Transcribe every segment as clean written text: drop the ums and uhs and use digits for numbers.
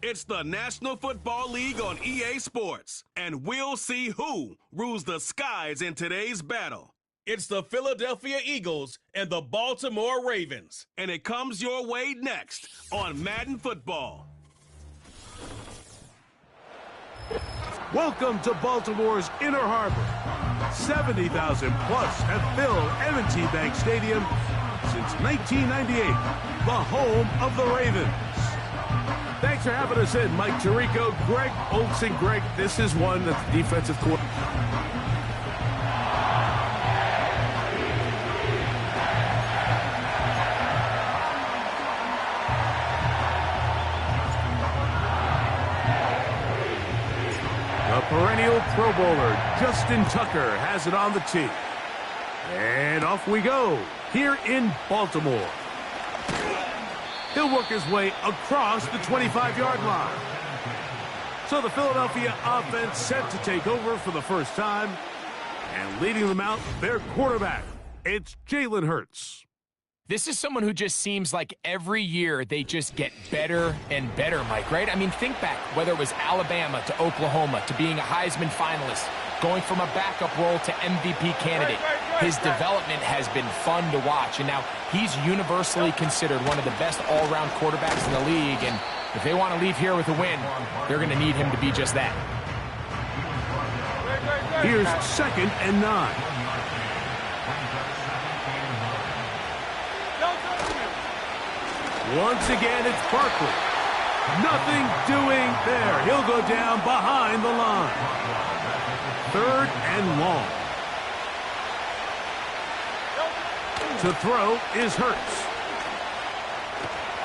It's the National Football League on EA Sports, and we'll see who rules the skies in today's battle. It's the Philadelphia Eagles and the Baltimore Ravens, and it comes your way next on Madden Football. Welcome to Baltimore's Inner Harbor. 70,000 plus have filled M&T Bank Stadium since 1998, the home of the Ravens. Thanks for having us in, Mike Tirico, Greg Olsen. Greg, this is one that's the defensive coordinator. The perennial Pro Bowler, Justin Tucker, has it on the tee. And off we go, here in Baltimore. He'll work his way across the 25-yard line. So the Philadelphia offense set to take over for the first time. And leading them out, their quarterback. It's Jalen Hurts. This is someone who just seems like every year they just get better and better, Mike, right? I mean, think back, whether it was Alabama to Oklahoma to being a Heisman finalist, going from a backup role to MVP candidate. His development has been fun to watch, and now he's universally considered one of the best all-around quarterbacks in the league, and if they want to leave here with a win, they're going to need him to be just that. Here's 2nd and 9. Once again, it's Barkley. Nothing doing there. He'll go down behind the line. 3rd and long. To throw is Hurts.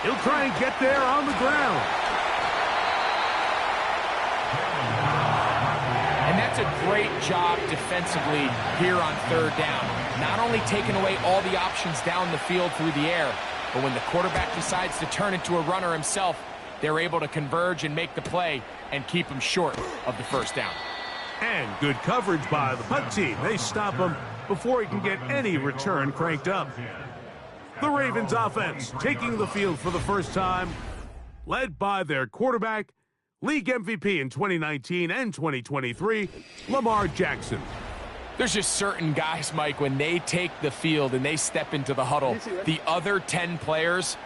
He'll try and get there on the ground. And that's a great job defensively here on 3rd down. Not only taking away all the options down the field through the air, but when the quarterback decides to turn into a runner himself, they're able to converge and make the play and keep him short of the 1st down. And good coverage by the punt team. They stop him before he can get any return cranked up. The Ravens offense taking the field for the first time, led by their quarterback, league MVP in 2019 and 2023, Lamar Jackson. There's just certain guys, Mike, when they take the field and they step into the huddle, the other 10 players,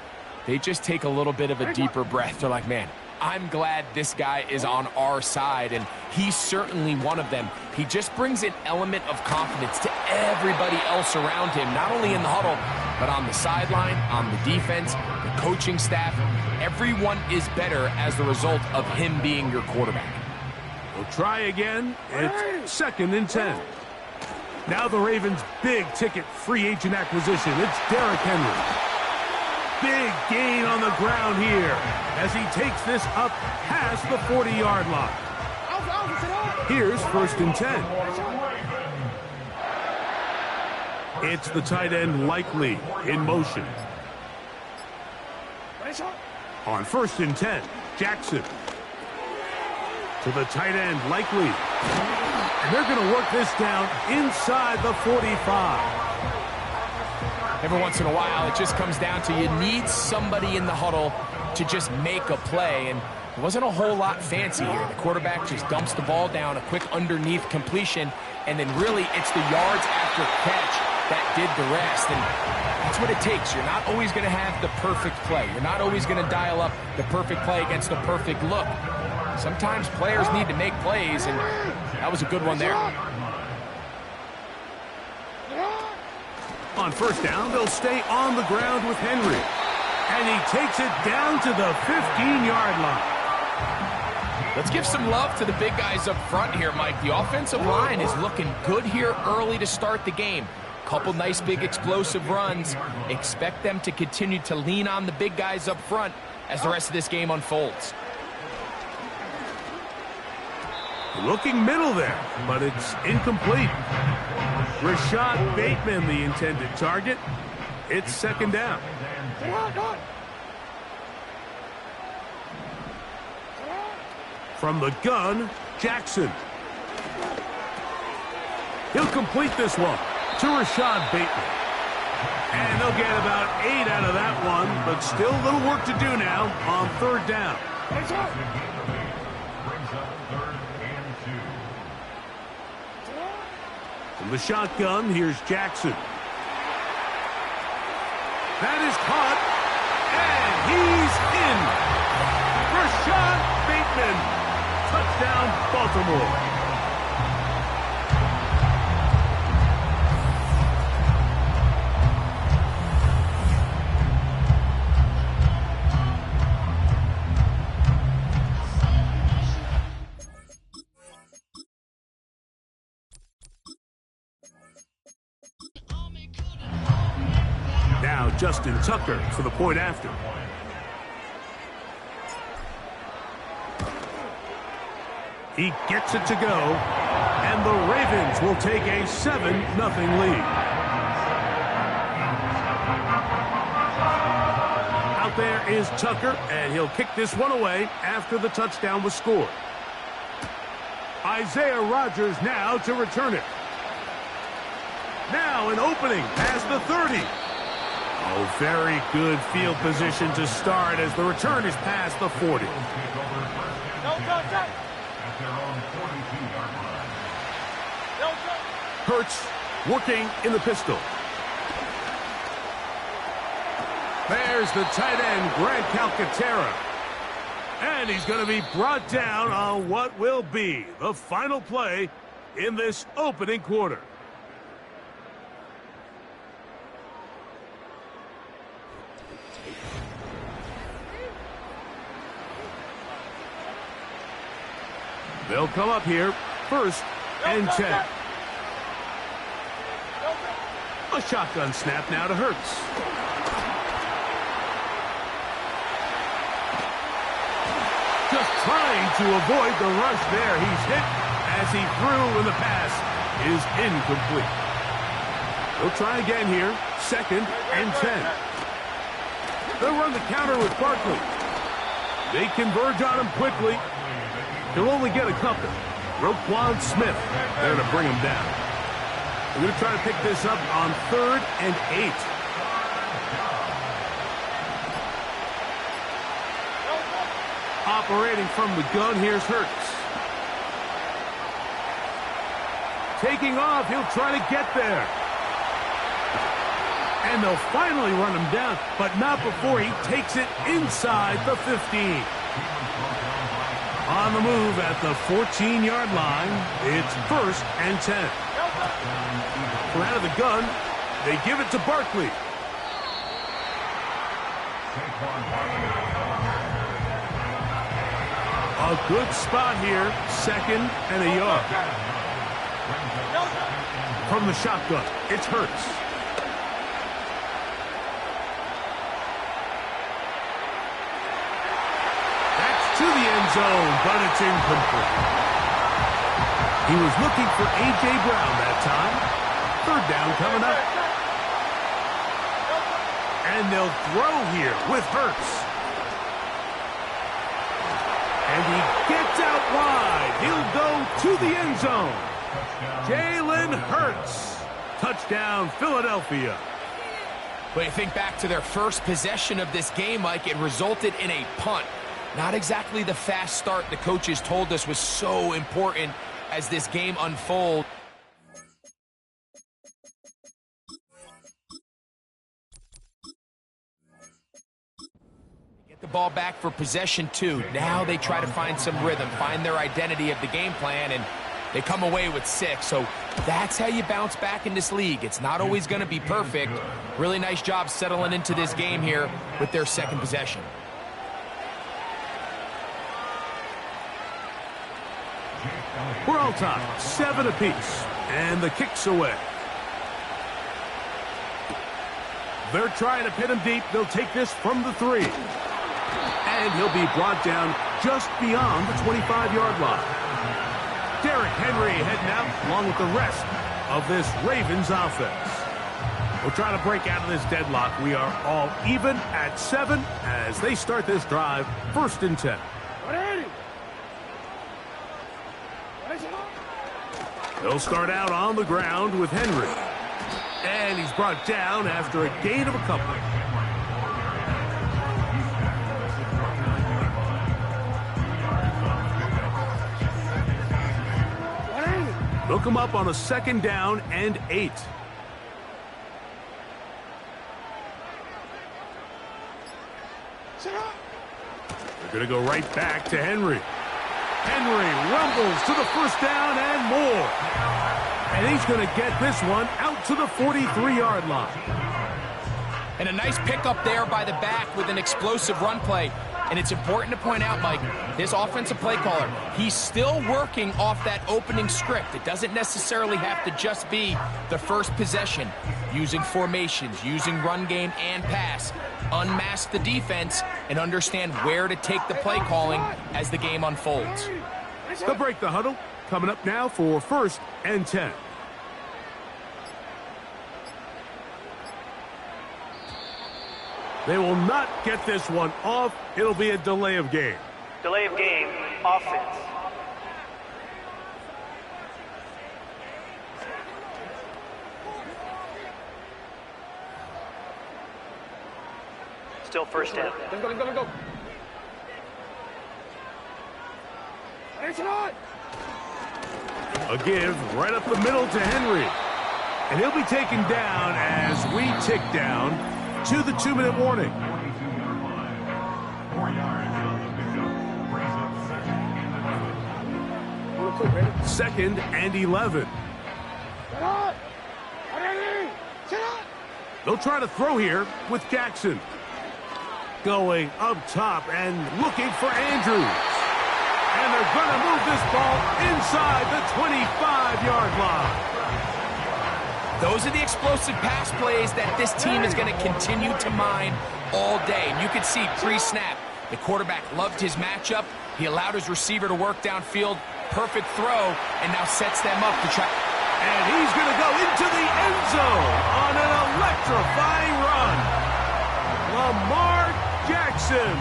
they just take a little bit of a deeper breath. They're like, man, I'm glad this guy is on our side, and he's certainly one of them. He just brings an element of confidence to everybody else around him, not only in the huddle, but on the sideline, on the defense, the coaching staff. Everyone is better as the result of him being your quarterback. We'll try again. It's 2nd and 10. Now the Ravens' big-ticket free agent acquisition. It's Derrick Henry. Big gain on the ground here as he takes this up past the 40-yard line. Here's 1st and 10. It's the tight end Likely in motion. On 1st and 10, Jackson. To the tight end Likely. And they're going to work this down inside the 45. Every once in a while, it just comes down to you need somebody in the huddle to just make a play, and it wasn't a whole lot fancy here. The quarterback just dumps the ball down, a quick underneath completion, and then really it's the yards after catch that did the rest, and that's what it takes. You're not always going to have the perfect play. You're not always going to dial up the perfect play against the perfect look. Sometimes players need to make plays, and that was a good one there. On 1st down, they'll stay on the ground with Henry. And he takes it down to the 15-yard line. Let's give some love to the big guys up front here, Mike. The offensive line is looking good here early to start the game. Couple nice big explosive runs. Expect them to continue to lean on the big guys up front as the rest of this game unfolds. Looking middle there, but it's incomplete. Rashad Bateman, the intended target. It's 2nd down. From the gun, Jackson. He'll complete this one to Rashad Bateman. And they'll get about 8 out of that one, but still a little work to do now on 3rd down. From the shotgun, here's Jackson. That is caught, and he's in. Rashad Bateman, touchdown Baltimore. Now Justin Tucker for the point after. He gets it to go, and the Ravens will take a 7-0 lead. Out there is Tucker, and he'll kick this one away after the touchdown was scored. Isaiah Rodgers now to return it. Now an opening past the 30. Oh, very good field position to start as the return is past the 40. Hurts working in the pistol. There's the tight end, Grant Calcaterra. And he's going to be brought down on what will be the final play in this opening quarter. They'll come up here, 1st and 10. A shotgun snap now to Hurts. Just trying to avoid the rush there. He's hit as he threw, and the pass is incomplete. They'll try again here, 2nd and 10. They'll run the counter with Barkley. They converge on him quickly. He'll only get a couple. Roquan Smith there to bring him down. We're going to try to pick this up on 3rd and 8. Operating from the gun, here's Hurts. Taking off, he'll try to get there. And they'll finally run him down, but not before he takes it inside the 15. On the move at the 14-yard line, it's 1st and 10. From out of the gun, they give it to Barkley. A good spot here, 2nd and a yard. From the shotgun, it's Hurts. To the end zone, but it's incomplete. He was looking for A.J. Brown that time. 3rd down coming up. And they'll throw here with Hurts. And he gets out wide. He'll go to the end zone. Jalen Hurts. Touchdown, Philadelphia. But you think back to their first possession of this game, Mike, it resulted in a punt. Not exactly the fast start the coaches told us was so important as this game unfolds. Get the ball back for possession 2. Now they try to find some rhythm, find their identity of the game plan, and they come away with 6. So that's how you bounce back in this league. It's not always going to be perfect. Really nice job settling into this game here with their 2nd possession. We're all tied, 7 apiece, and the kick's away. They're trying to pin him deep. They'll take this from the 3. And he'll be brought down just beyond the 25-yard line. Derrick Henry heading out along with the rest of this Ravens offense. We'll try to break out of this deadlock. We are all even at 7 as they start this drive, 1st and 10. They'll start out on the ground with Henry. And he's brought down after a gain of a couple. They'll come up on a 2nd down and 8. They're going to go right back to Henry. Henry rumbles to the 1st down and more. And he's going to get this one out to the 43-yard line. And a nice pickup there by the back with an explosive run play. And it's important to point out, Mike, this offensive play caller, he's still working off that opening script. It doesn't necessarily have to just be the first possession. Using formations, using run game and pass. Unmask the defense and understand where to take the play calling as the game unfolds. They'll break the huddle. Coming up now for 1st and 10. They will not get this one off. It'll be a delay of game. Delay of game, offense. Still 1st down. Go. A give right up the middle to Henry. And he'll be taken down as we tick down to the 2-minute warning. Second and 11. They'll try to throw here with Jackson. Going up top and looking for Andrews. And they're going to move this ball inside the 25-yard line. Those are the explosive pass plays that this team is going to continue to mine all day. And you can see pre-snap, the quarterback loved his matchup. He allowed his receiver to work downfield. Perfect throw, and now sets them up to try. And he's going to go into the end zone on an electrifying run. Lamar Jackson.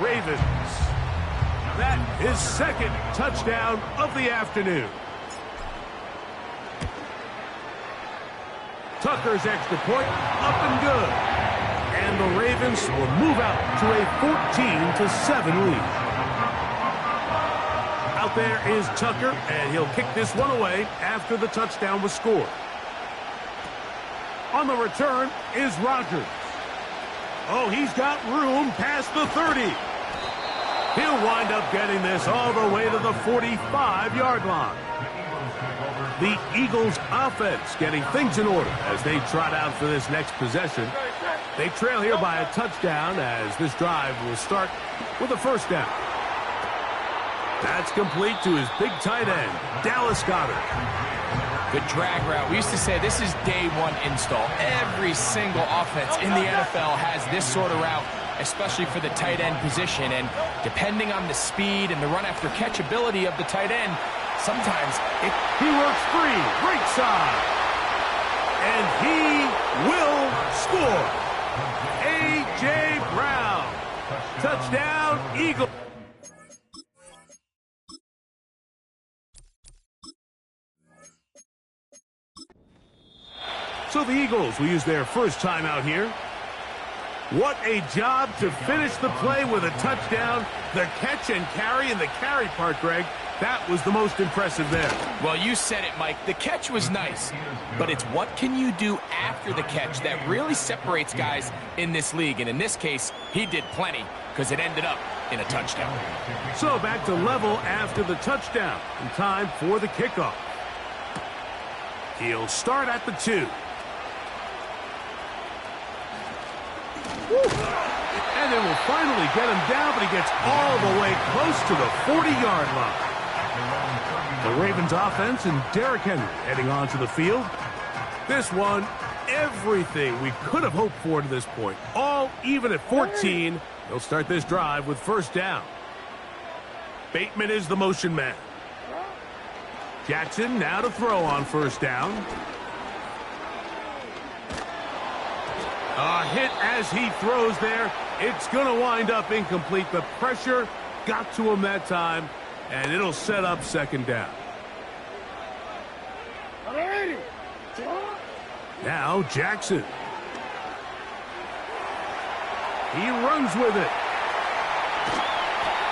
Ravens. That is 2nd touchdown of the afternoon. Tucker's extra point up and good. And the Ravens will move out to a 14-7 lead. Out there is Tucker, and he'll kick this one away after the touchdown was scored. On the return is Rodgers. Oh, he's got room past the 30. He'll wind up getting this all the way to the 45-yard line. The Eagles offense getting things in order as they trot out for this next possession. They trail here by a touchdown as this drive will start with a 1st down. That's complete to his big tight end, Dallas Goedert. The drag route. We used to say this is day one install. Every single offense in the NFL has this sort of route, especially for the tight end position. And depending on the speed and the run after catch ability of the tight end, sometimes he works free, right side. And he will score. A.J. Brown. Touchdown, Eagles. So the Eagles will use their first time out here. What a job to finish the play with a touchdown. The catch and carry, and the carry part, Greg, that was the most impressive there. Well, you said it, Mike. The catch was nice, but it's what can you do after the catch that really separates guys in this league. And in this case, he did plenty because it ended up in a touchdown. So back to level after the touchdown. And time for the kickoff. He'll start at the 2. And they will finally get him down, but he gets all the way close to the 40-yard line. The Ravens offense and Derrick Henry heading onto the field. This one, everything we could have hoped for to this point. All even at 14. They'll start this drive with 1st down. Bateman is the motion man. Jackson now to throw on 1st down. A hit as he throws there. It's going to wind up incomplete. The pressure got to him that time, and it'll set up 2nd down. Now Jackson. He runs with it.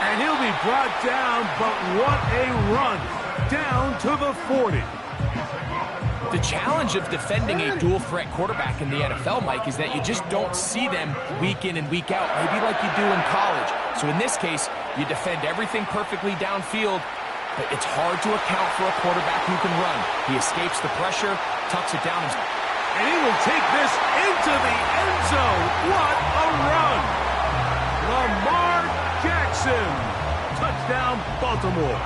And he'll be brought down, but what a run. Down to the 40. The challenge of defending a dual-threat quarterback in the NFL, Mike, is that you just don't see them week in and week out, maybe like you do in college. So in this case, you defend everything perfectly downfield, but it's hard to account for a quarterback who can run. He escapes the pressure, tucks it down. And he will take this into the end zone. What a run! Lamar Jackson. Touchdown, Baltimore.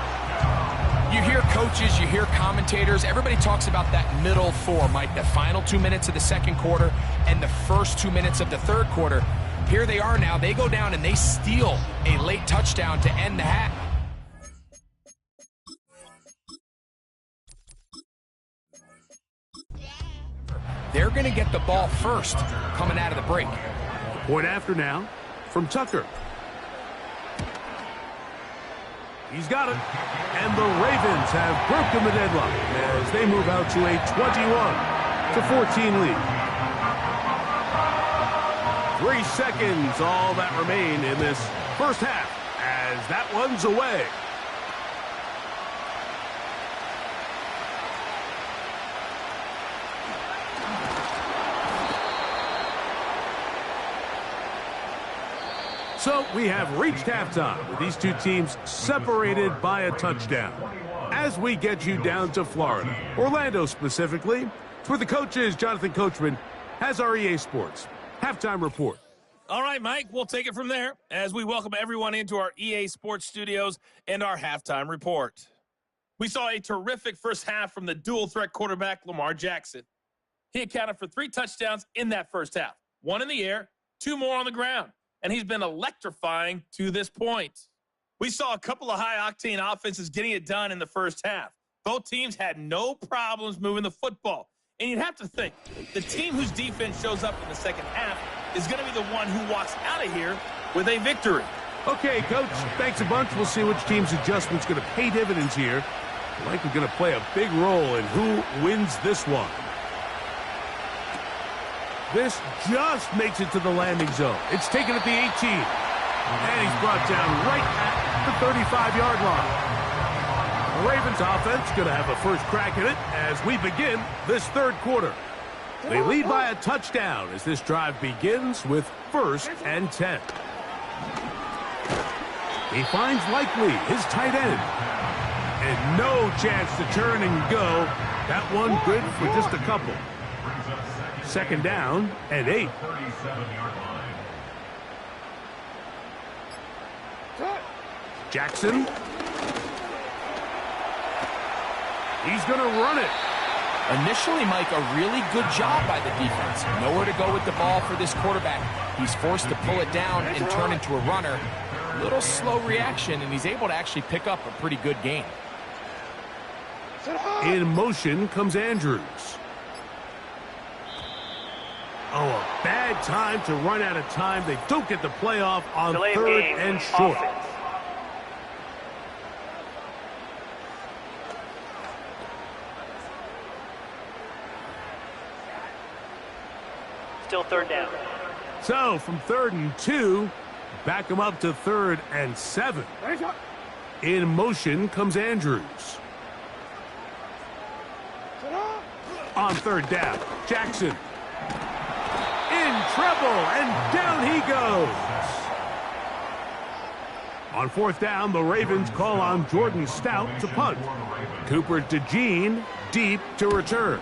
You hear coaches, you hear commentators, everybody talks about that middle four, Mike, the final 2 minutes of the second quarter and the first 2 minutes of the third quarter. Here they are now. They go down and they steal a late touchdown to end the half. They're going to get the ball first coming out of the break. Point after now from Tucker. He's got it. And the Ravens have broken the deadlock as they move out to a 21-14 lead. 3 seconds, all that remain in this first half as that one's away. So we have reached halftime with these two teams separated by a touchdown. As we get you down to Florida, Orlando specifically, it's where the coaches, Jonathan Coachman, has our EA Sports halftime report. All right, Mike, we'll take it from there as we welcome everyone into our EA Sports studios and our halftime report. We saw a terrific first half from the dual-threat quarterback, Lamar Jackson. He accounted for 3 touchdowns in that first half, 1 in the air, 2 more on the ground. And he's been electrifying to this point. We saw a couple of high-octane offenses getting it done in the first half. Both teams had no problems moving the football. And you'd have to think, the team whose defense shows up in the second half is going to be the one who walks out of here with a victory. Okay, Coach, thanks a bunch. We'll see which team's adjustment's going to pay dividends here. Likely going to play a big role in who wins this one. This just makes it to the landing zone. It's taken at the 18. And he's brought down right at the 35-yard line. The Ravens offense going to have a first crack at it as we begin this third quarter. They lead by a touchdown as this drive begins with 1st and 10. He finds Likely, his tight end. And no chance to turn and go. That one good for just a couple. 2nd down and 8. Jackson. He's going to run it. Initially, Mike, a really good job by the defense. Nowhere to go with the ball for this quarterback. He's forced to pull it down and turn into a runner. Little slow reaction, and he's able to actually pick up a pretty good gain. In motion comes Andrews. Oh, a bad time to run out of time. They don't get the playoff on Delay 3rd game, and short. offense. Still 3rd down. So from 3rd and 2, back him up to 3rd and 7. In motion comes Andrews. On 3rd down, Jackson. In trouble, and down he goes. On 4th down, the Ravens call on Jordan Stout to punt. Cooper to Gene, deep to return.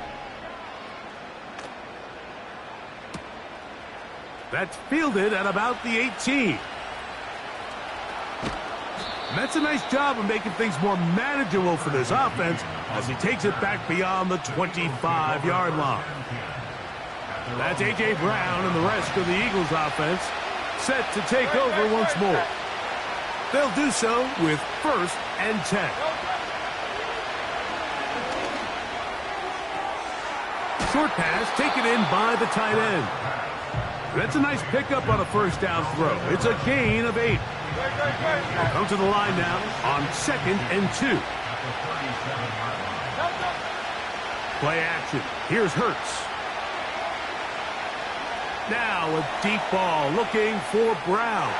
That's fielded at about the 18. That's a nice job of making things more manageable for this offense as he takes it back beyond the 25-yard line. That's A.J. Brown and the rest of the Eagles offense set to take over once more. They'll do so with 1st and 10. Short pass taken in by the tight end. That's a nice pickup on a 1st down throw. It's a gain of 8. Come to the line now on 2nd and 2. Play action. Here's Hurts. Now a deep ball looking for Brown.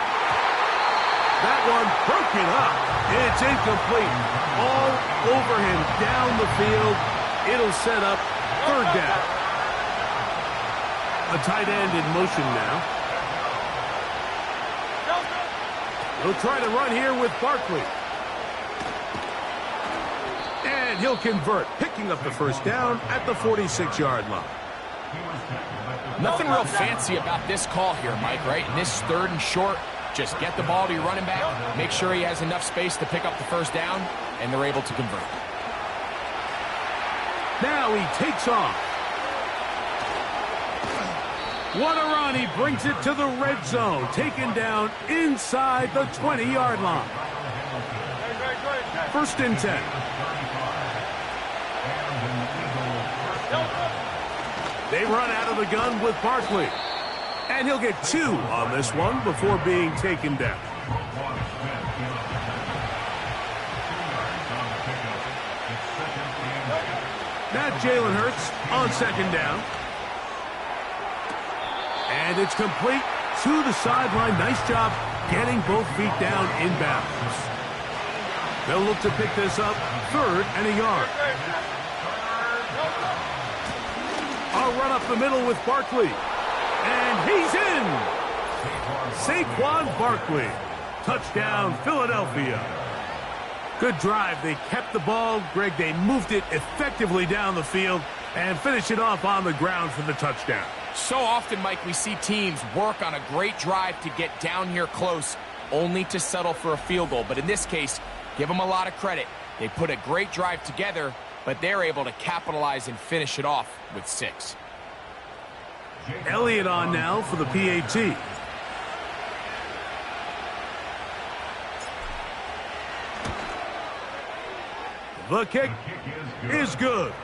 That one broken up. It's incomplete. All over him down the field. It'll set up third down. A tight end in motion now. He'll try to run here with Barkley. And he'll convert, picking up the first down at the 46-yard line. Nothing real fancy about this call here, Mike, right? In this third and short, just get the ball to your running back, make sure he has enough space to pick up the first down, and they're able to convert. Now he takes off. What a run. He brings it to the red zone. Taken down inside the 20-yard line. First and 10. They run out of the gun with Barkley. And he'll get 2 on this one before being taken down. Now Jalen Hurts on second down. And it's complete to the sideline. Nice job getting both feet down in bounds. They'll look to pick this up third and a yard. A run up the middle with Barkley. And he's in. Saquon Barkley. Touchdown, Philadelphia. Good drive. They kept the ball. Greg, they moved it effectively down the field and finished it off on the ground for the touchdown. So often, Mike, we see teams work on a great drive to get down here close, only to settle for a field goal. But in this case, give them a lot of credit. They put a great drive together, but they're able to capitalize and finish it off with 6. Elliott on now for the PAT. The kick is good.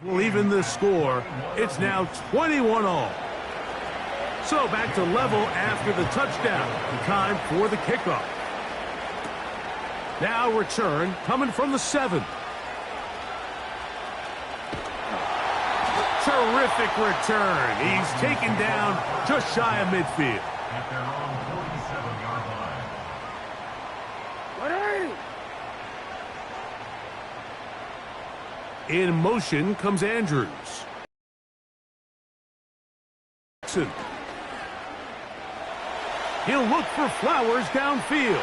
Well, even the score, it's now 21-all. So back to level after the touchdown. Time for the kickoff. Now return coming from the 7. Terrific return. He's taken down just shy of midfield. At their own 47-yard line. In motion comes Andrews. He'll look for Flowers downfield.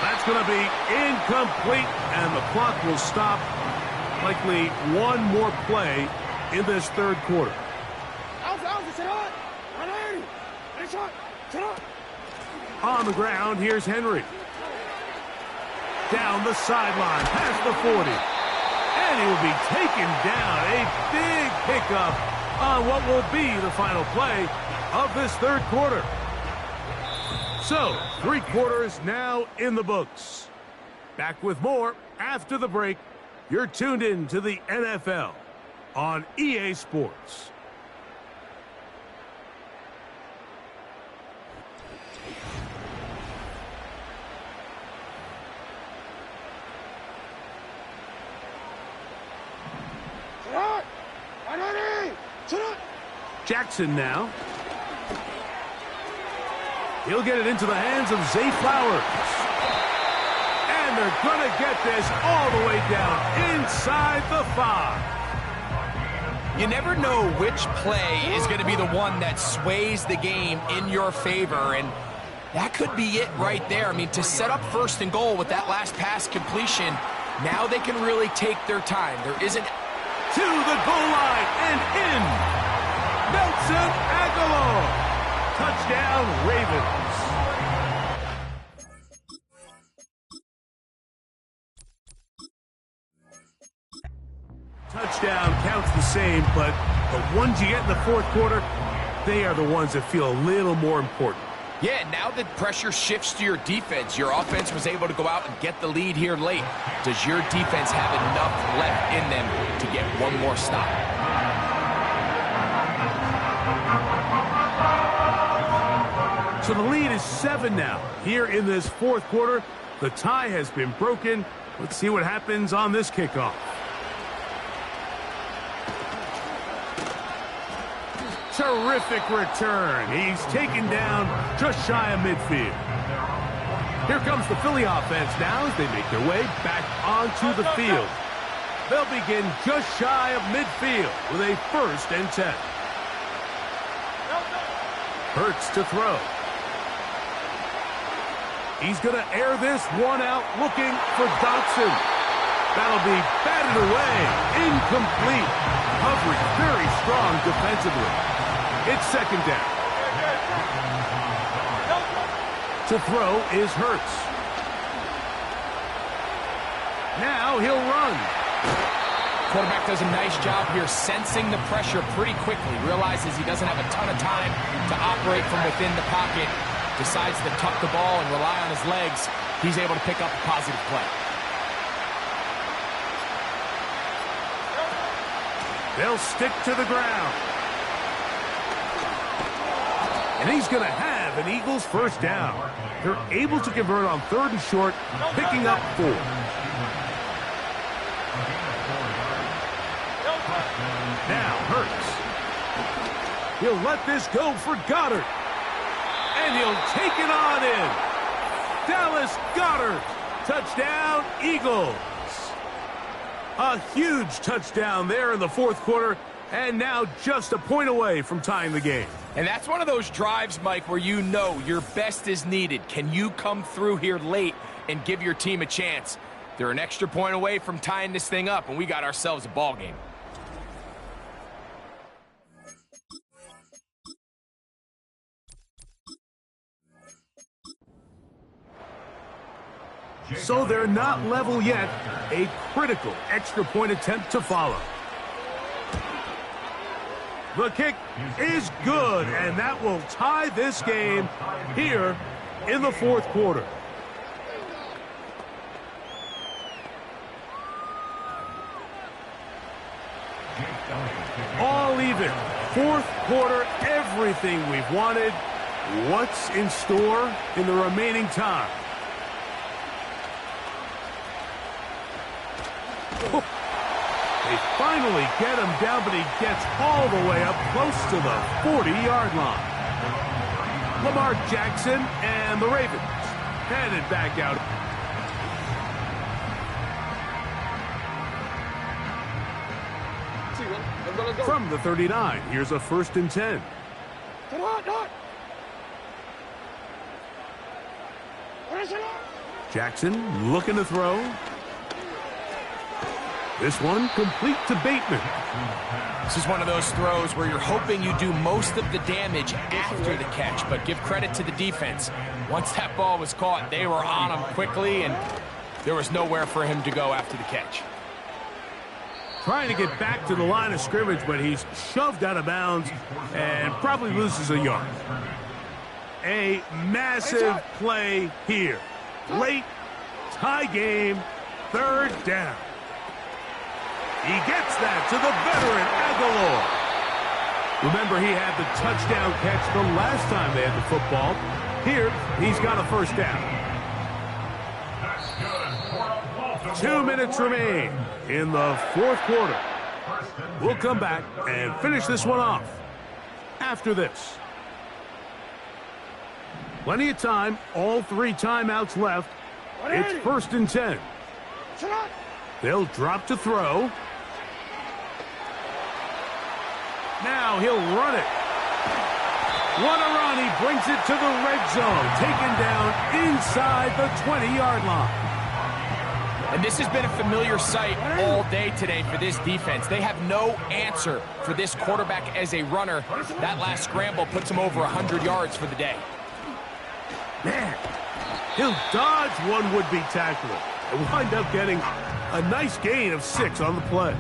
That's going to be incomplete, and the clock will stop. Likely one more play in this third quarter. On the ground, here's Henry. Down the sideline, past the 40. And he will be taken down. A big pickup on what will be the final play of this third quarter. So, 3 quarters now in the books. Back with more after the break. You're tuned in to the NFL on EA Sports. Jackson now. He'll get it into the hands of Zay Flowers. And they're going to get this all the way down inside the 5. You never know which play is going to be the one that sways the game in your favor, and that could be it right there. I mean, to set up first and goal with that last pass completion, now they can really take their time. There isn't... To the goal line and in. Nelson Aguilar. Touchdown, Ravens. Touchdown counts the same, but the ones you get in the fourth quarter, they are the ones that feel a little more important. Yeah, now that pressure shifts to your defense, your offense was able to go out and get the lead here late. Does your defense have enough left in them to get one more stop? So the lead is 7 now. Here in this fourth quarter, the tie has been broken. Let's see what happens on this kickoff. terrific return. He's taken down just shy of midfield. Here comes the Philly offense now as they make their way back onto the field. They'll begin just shy of midfield with a 1st and 10. Hurts to throw. He's going to air this one out looking for Dotson. That'll be batted away. Incomplete. Covering very strong defensively. It's 2nd down. To throw is Hurts. Now he'll run. Quarterback does a nice job here sensing the pressure pretty quickly. Realizes he doesn't have a ton of time to operate from within the pocket. Decides to tuck the ball and rely on his legs. He's able to pick up a positive play. They'll stick to the ground. And he's going to have an Eagles 1st down. They're able to convert on 3rd and short, picking up 4. Now Hurts. He'll let this go for Goddard. And he'll take it on in. Dallas Goddard. Touchdown, Eagles. A huge touchdown there in the 4th quarter, and now just a point away from tying the game. And that's one of those drives, Mike, where you know your best is needed. Can you come through here late and give your team a chance? They're an extra point away from tying this thing up, and we got ourselves a ball game. So they're not level yet. A critical extra point attempt to follow. The kick is good, and that will tie this game here in the 4th quarter. All even. 4th quarter, everything we've wanted. What's in store in the remaining time? They finally get him down, but he gets all the way up close to the 40-yard line. Lamar Jackson and the Ravens headed back out. From the 39, here's a 1st and 10. Jackson looking to throw. This one complete to Bateman. This is one of those throws where you're hoping you do most of the damage after the catch, but give credit to the defense. Once that ball was caught, they were on him quickly, and there was nowhere for him to go after the catch. Trying to get back to the line of scrimmage, but he's shoved out of bounds and probably loses a yard. A massive play here. Late, tie game, 3rd down. He gets that to the veteran Aguilar. Remember, he had the touchdown catch the last time they had the football. Here, he's got a 1st down. 2 minutes remain in the 4th quarter. We'll come back and finish this one off after this. Plenty of time, all 3 timeouts left. It's 1st and 10. They'll drop to throw. Now he'll run it. What a run. He brings it to the red zone. Taken down inside the 20-yard line. And this has been a familiar sight all day today for this defense. They have no answer for this quarterback as a runner. That last scramble puts him over 100 yards for the day. Man, he'll dodge one would-be tackler and wind up getting a nice gain of 6 on the play.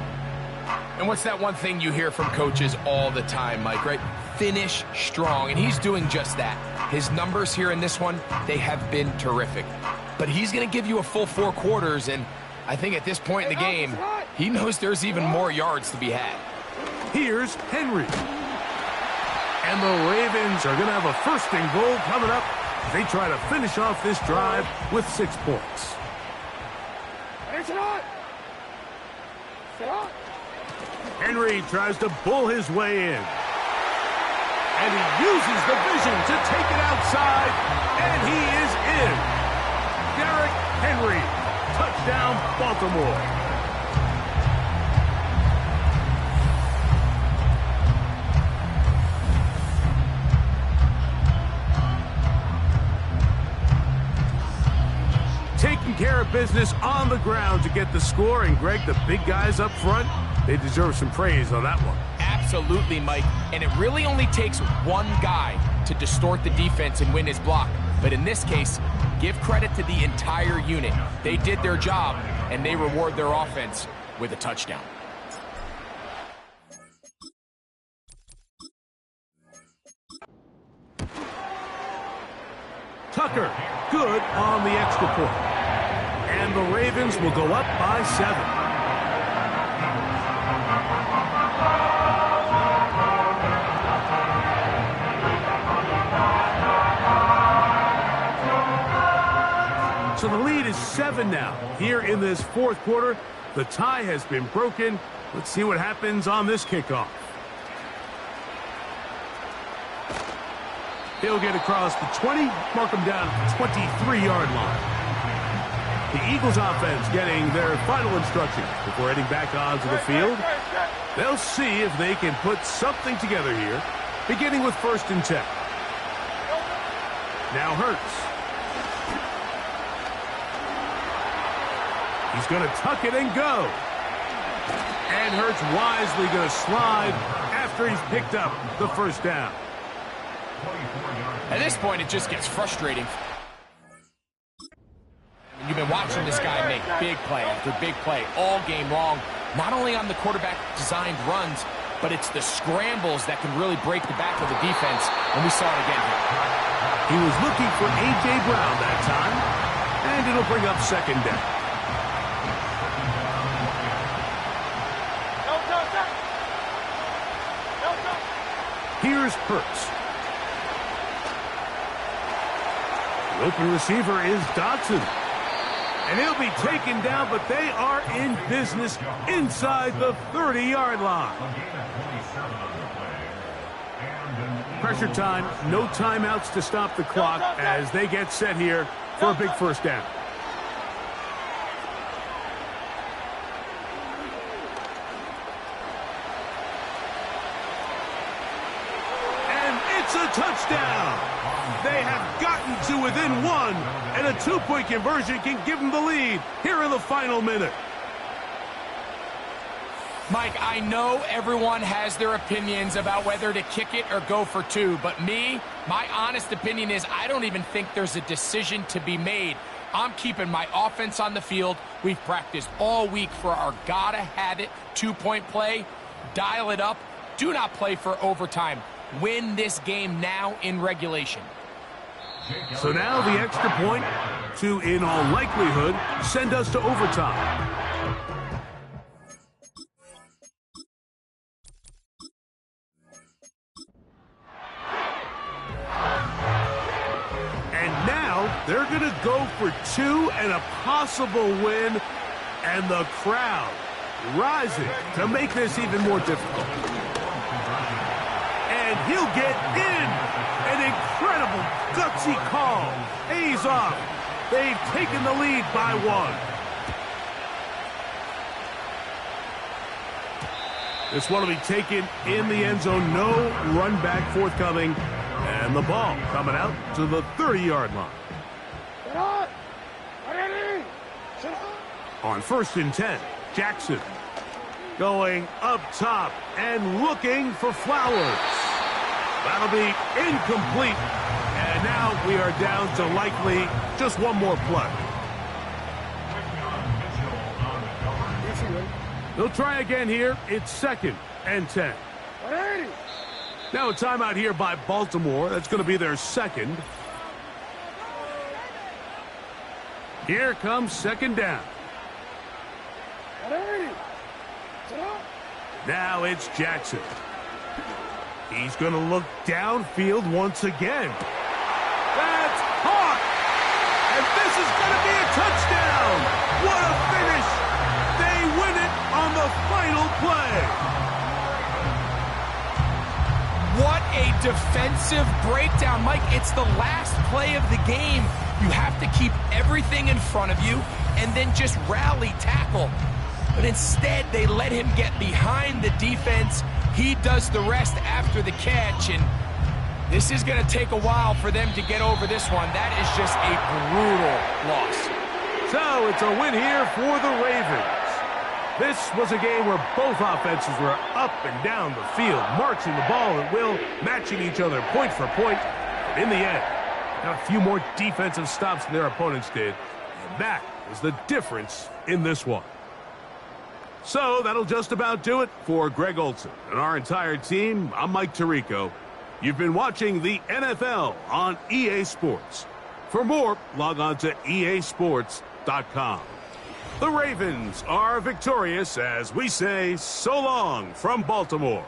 And what's that one thing you hear from coaches all the time, Mike, right? Finish strong, and he's doing just that. His numbers here in this one, they have been terrific. But he's going to give you a full 4 quarters, and I think at this point in the game, he knows there's even more yards to be had. Here's Henry. And the Ravens are going to have a 1st and goal coming up as they try to finish off this drive with 6 points. Henry tries to bull his way in. And he uses the vision to take it outside, and he is in. Derrick Henry, touchdown, Baltimore. Taking care of business on the ground to get the score. And, Greg, the big guys up front, they deserve some praise on that one. Absolutely, Mike. And it really only takes one guy to distort the defense and win his block. But in this case, give credit to the entire unit. They did their job, and they reward their offense with a touchdown. Tucker, good on the extra point. And the Ravens will go up by 7. So the lead is 7 now. Here in this fourth quarter, the tie has been broken. Let's see what happens on this kickoff. He'll get across the 20, mark him down at the 23-yard line. The Eagles offense getting their final instructions before heading back onto the field. They'll see if they can put something together here, beginning with 1st and 10. Now Hurts. He's going to tuck it and go. And Hurts wisely going to slide after he's picked up the first down. At this point, it just gets frustrating. You've been watching this guy make big play after big play all game long, not only on the quarterback-designed runs, but it's the scrambles that can really break the back of the defense, and we saw it again here. He was looking for A.J. Brown that time, and it'll bring up 2nd down. Here's Hurts. The open receiver is Dotson. And he'll be taken down, but they are in business inside the 30-yard line. Pressure time, no timeouts to stop the clock as they get set here for a big first down. And it's a touchdown. They have gotten to within 1, and a 2-point conversion can give them the lead here in the final minute. Mike, I know everyone has their opinions about whether to kick it or go for 2, but my honest opinion is I don't even think there's a decision to be made. I'm keeping my offense on the field. We've practiced all week for our gotta-have-it 2-point play. Dial it up. Do not play for overtime. Win this game now in regulation. So now the extra point to, in all likelihood, send us to overtime. And now they're going to go for 2 and a possible win, and the crowd rising to make this even more difficult. And he'll get in. An incredible, gutsy call. Pays off. They've taken the lead by 1. This one will be taken in the end zone. No run back forthcoming. And the ball coming out to the 30-yard line. On 1st and 10, Jackson going up top and looking for Flowers. That'll be incomplete. And now we are down to likely just one more play. They'll try again here. It's 2nd and 10. Now a timeout here by Baltimore. That's going to be their 2nd. Here comes 2nd down. Now it's Jackson. He's going to look downfield once again. That's caught! And this is going to be a touchdown! What a finish! They win it on the final play! What a defensive breakdown. Mike, it's the last play of the game. You have to keep everything in front of you and then just rally tackle. But instead, they let him get behind the defense. He does the rest after the catch, and this is going to take a while for them to get over this one. That is just a brutal loss. So it's a win here for the Ravens. This was a game where both offenses were up and down the field, marching the ball at will, matching each other point for point. But in the end, got a few more defensive stops than their opponents did, and that is the difference in this one. So that'll just about do it for Greg Olson and our entire team. I'm Mike Tirico. You've been watching the NFL on EA Sports. For more, log on to easports.com. The Ravens are victorious as we say so long from Baltimore.